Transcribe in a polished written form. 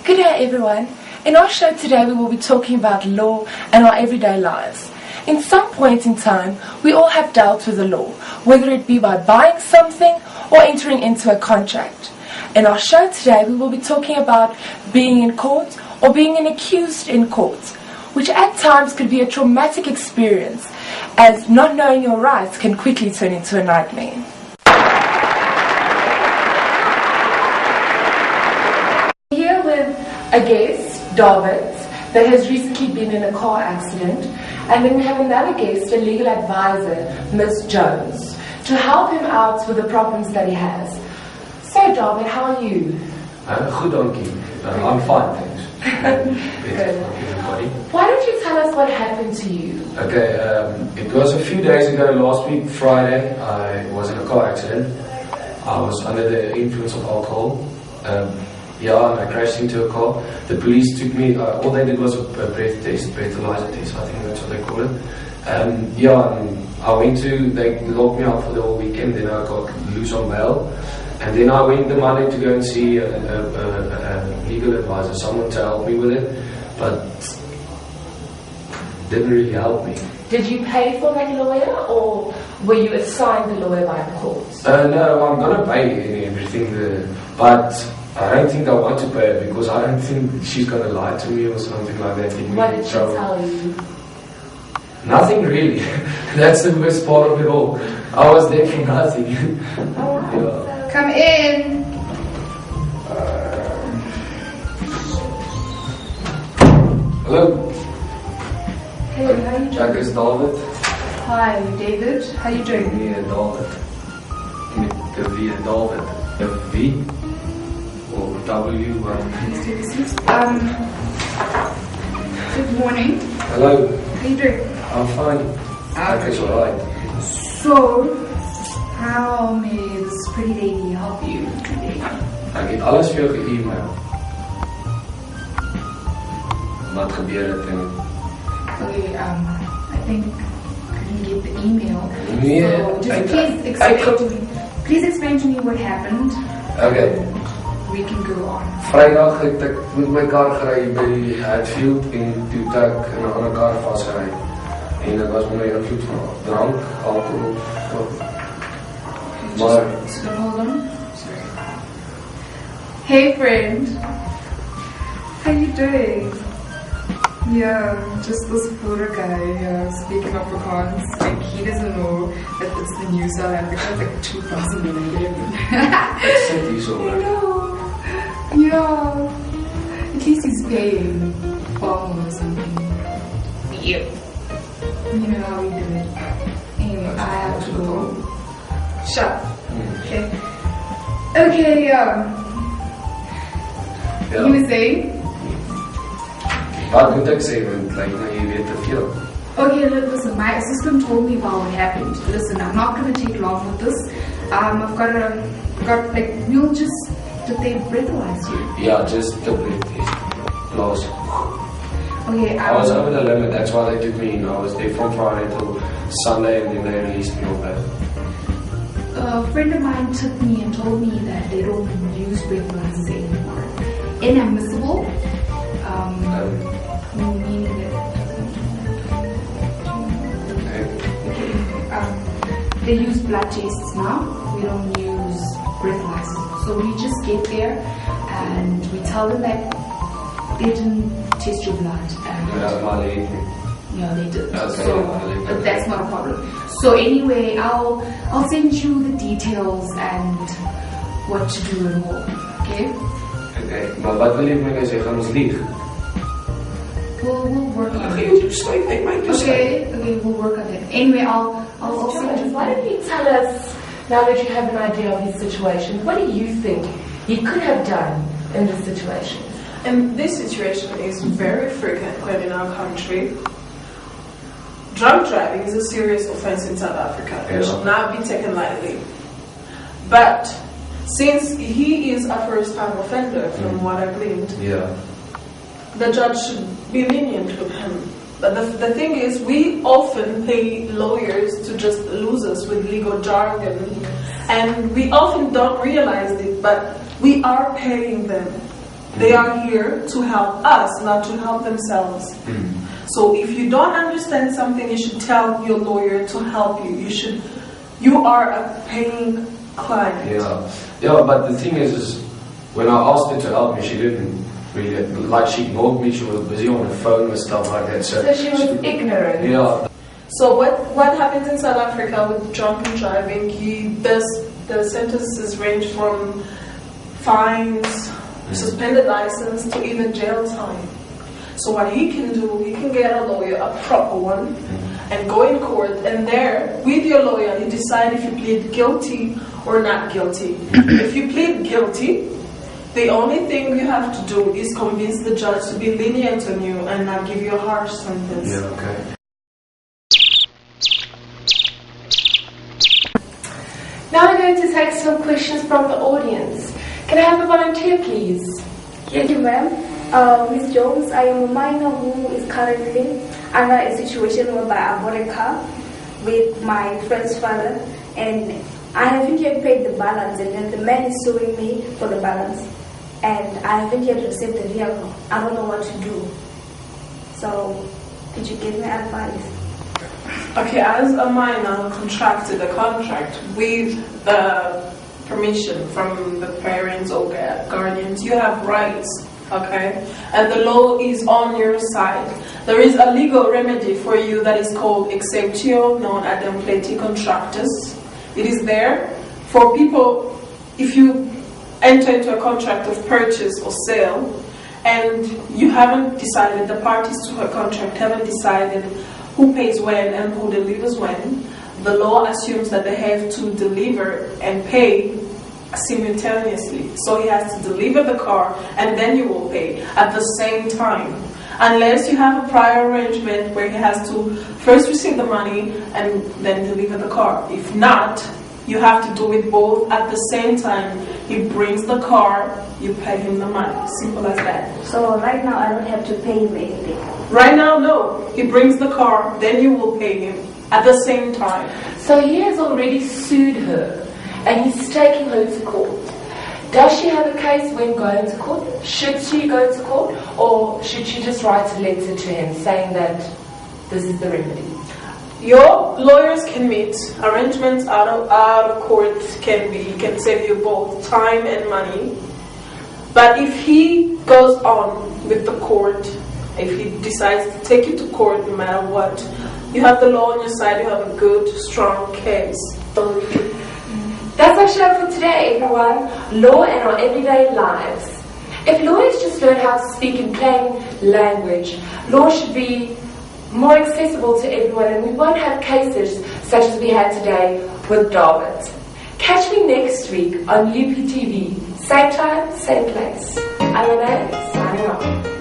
Good day everyone. In our show today we will be talking about law and our everyday lives. In some point in time, we all have dealt with the law, whether it be by buying something or entering into a contract. In our show today we will be talking about being in court or being an accused in court, which at times could be a traumatic experience, as not knowing your rights can quickly turn into a nightmare. Here with a guest, David, that has recently been in a car accident, and then we have another guest, a legal advisor, Ms. Jones, to help him out with the problems that he has. So David, how are you? Good, thank you. I'm fine, thanks. Good. Why don't you tell us what happened to you? Okay, it was a few days ago, last week, Friday. I was in a car accident. I was under the influence of alcohol. And I crashed into a car. The police took me, all they did was a breathalyzer test, I think that's what they call it. And they locked me up for the whole weekend, then I got loose on bail. And then I went the Monday to go and see a legal advisor, someone to help me with it, but didn't really help me. Did you pay for that lawyer, or were you assigned the lawyer by the courts? No, I'm going to pay everything, but I don't think I want to pay her because I don't think she's going to lie to me or something like that. What did she tell you? Nothing really. That's the worst part of it all. I was there for nothing. Come in. Hello. Hey, how you doing? Jack is David. Hi, David. How you doing? Nee, David. Met de wie David. De wie? Or W. Please take a seat. Good morning. Hello. How you doing? I'm fine. Jack is alright. So, how may this pretty lady help you today? Ek het alles vir jou ge-email. Wat gebeur het en Okay, I think I didn't get the email. Nee, so just please explain to me what happened. Okay. We can go on. Vrydag het ek met my kar gery by die Hatfield en toe het ek in 'n ander kar vasgery. En dit was onder invloed van drank, alcohol. Maar So hold on. Sorry. Hey friend. How you doing? Yeah, just this poor guy speaking of Afrikaans. Like he doesn't know that it's the new South Africa. It's like 2011. sit hier so. You know. Yeah. At least he's paying phone or something. Yep. You know how we do it. Anyway, I have to go. Shut up. Okay. Okay, You were saying? Wat moet ek sê, want jy weet te veel. Okay, listen, my assistant told me about what happened. Listen, I'm not going to take long with this. We'll just, did they breathalyze you? Yeah, just the breath test. Last. Okay, I was over the limit, that's why they took me in. I was there from Friday till Sunday and then they released me off that. A friend of mine took me and told me that they don't use breathalyzers anymore. Inadmissible. Meaning that they use blood tests now. We don't use breathalyzers. So we just get there and we tell them that they didn't test your blood. Yeah, they did. But that's not a problem. So anyway, I'll send you the details and what to do and more. Okay? Okay, maar wat wil jy my nou sê, gaan ons lieg? We'll work on it. Okay, we'll work on it. Anyway, I'll send you. Why don't you tell us, now that you have an idea of his situation, what do you think he could have done in this situation? And this situation is very frequent in our country. Drunk driving is a serious offense in South Africa. It should not be taken lightly. But since he is a first-time offender, from what I gleaned, the judge should be lenient with him. But the thing is, we often pay lawyers to just lose us with legal jargon, and we often don't realize it, but we are paying them They are here to help us, not to help themselves. So if you don't understand something, you should tell your lawyer to help you. You are a paying client. Yeah, but the thing is when I asked her to help me, she didn't really, like, she ignored me. She was busy on her phone with stuff like that. So she was ignorant. Yeah. So what happens in South Africa with drunken driving? The sentences range from fines, suspended license, to even jail time. So what he can do, he can get a lawyer, a proper one, and go in court, and there, with your lawyer, you decide if you plead guilty or not guilty. If you plead guilty, the only thing you have to do is convince the judge to be lenient on you and not give you a harsh sentence. Yeah, okay. Now we're going to take some questions from the audience. Can I have a volunteer, please? Thank you, ma'am. Ms. Jones, I am a minor who is currently under a situation whereby I bought a car with my friend's father, and I haven't yet paid the balance, and then the man is suing me for the balance, and I haven't yet received the vehicle. I don't know what to do. So, could you give me advice? Okay, as a minor contracted a contract with the permission from the parents or guardians, you have rights, okay? And the law is on your side. There is a legal remedy for you that is called exceptio non ademplenti contractus. It is there for people, if you enter into a contract of purchase or sale and you haven't decided, the parties to a contract haven't decided who pays when and who delivers when, the law assumes that they have to deliver and pay simultaneously. So he has to deliver the car and then you will pay at the same time. Unless you have a prior arrangement where he has to first receive the money and then deliver the car. If not, you have to do it both at the same time. He brings the car, you pay him the money. Simple as that. So right now I don't have to pay him anything? Right now, no. He brings the car, then you will pay him at the same time. So he has already sued her and he's taking her to court. Does she have a case when going to court? Should she go to court, or should she just write a letter to him saying that this is the remedy? Your lawyers can meet. Arrangements out of court can save you both time and money. But if he goes on with the court, if he decides to take you to court no matter what, you have the law on your side, you have a good, strong case. That's our show for today, everyone. Law and our everyday lives. If lawyers just learn how to speak in plain language, law should be more accessible to everyone, and we won't have cases such as we had today with David. Catch me next week on UPTV. Same time, same place. I'm Renee, signing off.